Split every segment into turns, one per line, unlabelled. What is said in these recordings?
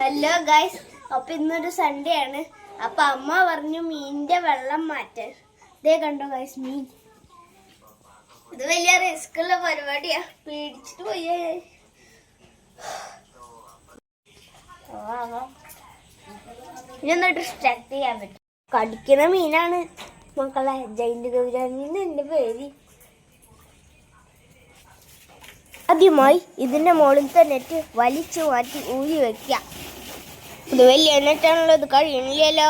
Hello guys, അപ്പൊ ഇന്നൊരു Sunday ആണ്. അപ്പൊ അമ്മ പറഞ്ഞു മീനിന്റെ വെള്ളം മാറ്റാൻ. ഇതേ കണ്ടോ ഗൈസ്, മീൻ. ഇത് വലിയ റിസ്ക് ഉള്ള പരിപാടിയാ, പേടിച്ചിട്ട് പോയേ. ഇതൊന്ന് ഡിസ്ട്രാക്ട് ചെയ്യാൻ പറ്റും. കടിക്കുന്ന മീനാണ് മക്കളെ, ജൈന്റ് ഗൗരാമീൻ എന്റെ പേര്. ആദ്യമായി ഇതിന്റെ മുകളിലത്തെ നെറ്റ് വലിച്ചു മാറ്റി ഊരി വെക്കാം. ഇത് വലിയ നെറ്റാണല്ലോ, ഇത് കഴിയണില്ലല്ലോ.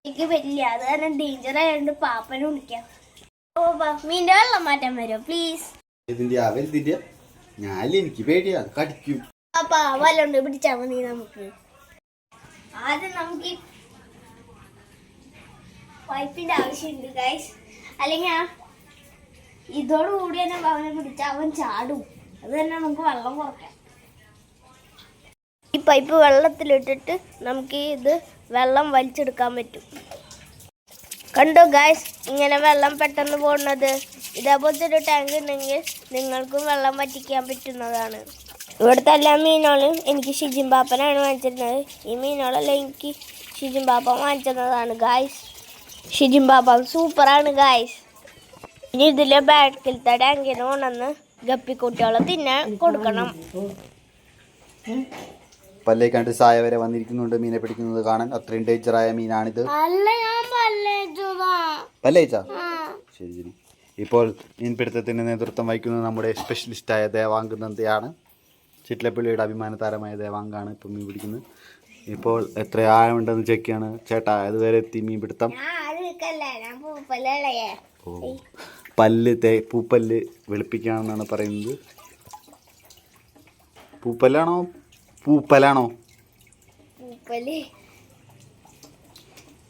എനിക്ക് വലിയ, അത് കാരണം ഡേഞ്ചർ ആയതുകൊണ്ട് പാപ്പനെ വിളിക്കാം. മീൻ്റെ വെള്ളം മാറ്റാൻ വരുമോ പ്ലീസ്?
എനിക്ക് പേടിയാ, കടിക്കും.
പാപ്പാ വല്ലോണ്ട് പിടിച്ചാ മതി. നമുക്ക് ആദ്യം നമുക്ക് ഈ പൈപ്പിന്റെ ആവശ്യമുണ്ട് ഗൈസ്, അല്ലെങ്കിൽ ഇതോടുകൂടി തന്നെ അവനെ പിടിച്ചാൽ അവൻ ചാടും. അത് തന്നെ നമുക്ക് വെള്ളം കുറയ്ക്കാം. ഈ പൈപ്പ് വെള്ളത്തിലിട്ടിട്ട് നമുക്ക് ഇത് വെള്ളം വലിച്ചെടുക്കാൻ പറ്റും. കണ്ടോ ഗൈസ്, ഇങ്ങനെ വെള്ളം പെട്ടെന്ന് പോകുന്നത്. ഇതേപോലത്തെ ഒരു ടാങ്ക് ഉണ്ടെങ്കിൽ നിങ്ങൾക്കും വെള്ളം വറ്റിക്കാൻ പറ്റുന്നതാണ്. ഇവിടുത്തെ എല്ലാ മീനുകളും എനിക്ക് ഷിജിൻ പാപ്പനാണ് വാങ്ങിച്ചിരുന്നത്. ഈ മീനുകളെല്ലാം എനിക്ക് ഷിജിൻ പാപ്പ വാങ്ങിച്ചതാണ് ഗൈസ്. ഷിജിൻ പാപ്പ സൂപ്പറാണ് ഗൈസ്. ഇനി ഇതിലെ ബാക്കിലത്തെ ടാങ്കിന് കൊണ്ടുവന്ന് ഗപ്പിക്കുട്ടികളെ തിന്നാൻ കൊടുക്കണം.
പല്ലേക്കാണ്ട് സായ വരെ വന്നിരിക്കുന്നുണ്ട് മീനെ പിടിക്കുന്നത് കാണാൻ. അത്രയും ഡേഞ്ചറായ മീനാണിത്. പല്ലേച്ചാ? ശരി ശരി. ഇപ്പോൾ മീൻപിടുത്തത്തിന് നേതൃത്വം വഹിക്കുന്നത് നമ്മുടെ സ്പെഷ്യലിസ്റ്റായ ദേവാങ്ക് നന്ദയാണ്. ചിറ്റലപ്പള്ളിയുടെ അഭിമാന താരമായ ദേവാങ്കാണ് ഇപ്പം മീൻ പിടിക്കുന്നത്. ഇപ്പോൾ എത്ര ആഴമുണ്ടെന്ന് ചെക്കാണ് ചേട്ടാ. അതുവരെ എത്തി മീൻ പിടുത്തം. ഓ, പൂപ്പല്ല് വെളുപ്പിക്കാണെന്നാണ് പറയുന്നത്. പൂപ്പലാണോ പൂപ്പലാണോ?
പൂപ്പല്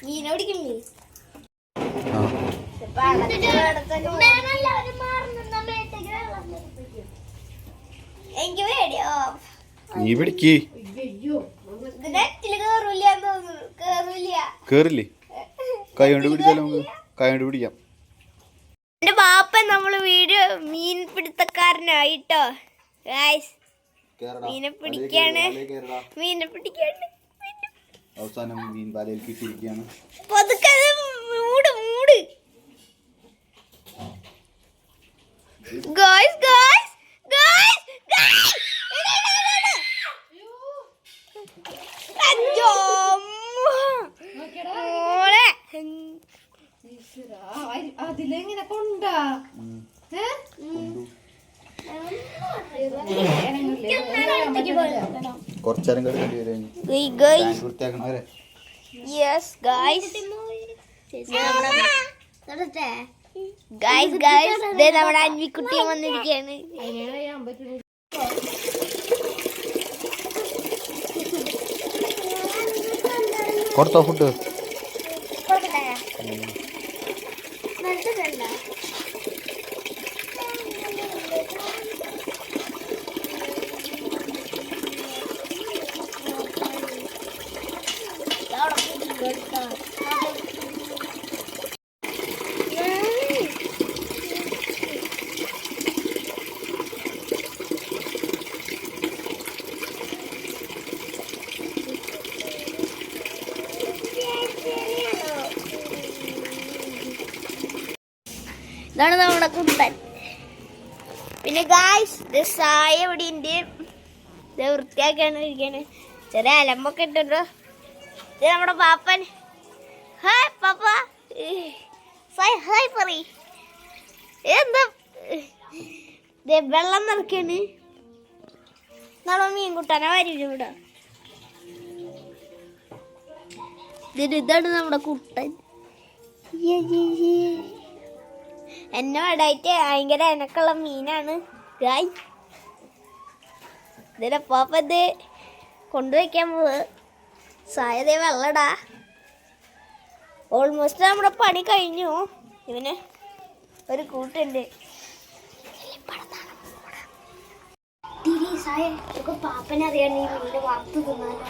മീനോടിക്കണ്ടേ? എനിക്ക് പേടിയോ?
നീ പിടിക്ക്. കേറില്ലേ? കൈ കൊണ്ട് പിടിച്ചാലോ? കൈ കൊണ്ട് പിടിക്കാം.
എന്റെ പാപ്പൻ നമ്മള് വീഡിയോ മീൻ പിടുത്തക്കാരനായിട്ടോ ഗൈസ്. മീനെ പിടിക്കാണ്.
അവസാനം മീൻ വലയിൽ കിട്ടിയിരിക്കുകയാണ്.
മൂട് ഗൈസ് ഗൈസ് ഗൈസ് ഗൈസ്.
അതിലെങ്ങനെ കൊണ്ടാ
കുറച്ചേരം കേട്ടി
നമ്മുടെ അന്വിക്കുട്ടി വന്നിരിക്കുകയാണ്.
കൊടുത്തോ ഫുഡ്?
ഇതാണ് നമ്മുടെ കുട്ടൻ. പിന്നെ ഗായ്സ് സായ ഇവിടെ ഉണ്ട്. ഇത് വൃത്തിയാക്കിയാണ് ഇരിക്കാണ്. ചെറിയ അലമ്പൊക്കെ ഇട്ടുണ്ടോ. ഇത് നമ്മുടെ പാപ്പൻ. ഹായ് പാപ്പ, ഹായ് പറ. എന്താ വെള്ളം നിറക്കാണ്. നാളെ മീൻ കൂട്ടാനാ വരും ഇവിടെ. ഇതാണ് നമ്മുടെ കുട്ടൻ. എന്നെ വടായിട്ട് ഭയങ്കര എനക്കുള്ള മീനാണ് ഗായ്. ഇതിന്റെ പാപ്പ ഇത് കൊണ്ടുവയ്ക്കാൻ പോവ്. സായതേ വെള്ളടാ. ഓൾമോസ്റ്റ് നമ്മുടെ പണി കഴിഞ്ഞു. ഇവന് ഒരു കൂട്ടുണ്ട്. പാപ്പനറിയാണ്ട് ഈ മീന് വറുത്ത് തിന്നാലോ.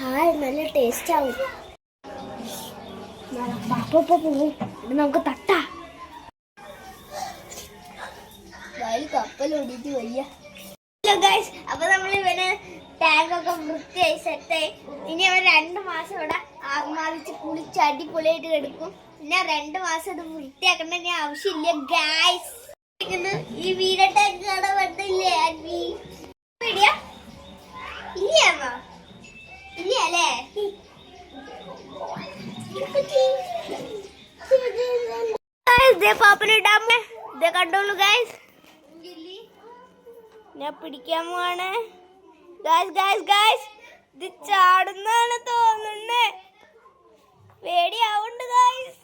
ഹായ്, നല്ല ടേസ്റ്റ് ആവും. പാപ്പ പോവും. നമുക്ക് തട്ടാ. കപ്പൽ ഓടിയിട്ട് വയ്യ. ഹലോ ഗൈസ്, അപ്പൊ നമ്മൾ ഇവന് ടാങ്കൊക്കെ വൃത്തിയായി സെറ്റായി. ഇനി അവൻ 2 മാസം ഇവിടെ ആത്മാവിച്ച് കുളിച്ച് അടിപൊളിയായിട്ട് കിടക്കും. പിന്നെ 2 മാസം ഇത് വൃത്തിയാക്കേണ്ട ഇനി ആവശ്യമില്ല ഗൈസ്. ഈ വീര ടാങ്ക് കാണാൻ പറ്റില്ലേ? ഇല്ല അല്ലേ? പാപ്പനിടാമേ ഇതേ കണ്ടോളൂ ഗൈസ്. ഞാൻ പിടിക്കാൻ പോവാണ് ഗൈസ്. ഗൈസ് ഗൈസ് ഇത് ചാടുന്നാണ് തോന്നുന്നേ. പേടിയാവുണ്ട് ഗൈസ്.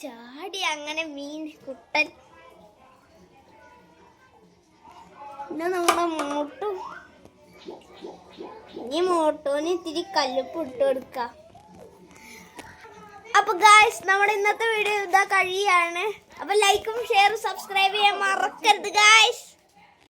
ചാടി അങ്ങനെ മീൻ കുട്ടൻ. പിന്നെ നമ്മുടെ മോട്ടും ഈ മോട്ടോന് ഇത്തിരി കല്ലുപ്പ് ഇട്ട് കൊടുക്കാം. അപ്പൊ ഗായ്സ് നമ്മുടെ ഇന്നത്തെ വീഡിയോ ഇതാ കഴിയാണ്. അപ്പൊ ലൈക്കും ഷെയറും സബ്സ്ക്രൈബ് ചെയ്യാൻ മറക്കരുത് ഗായ്സ്.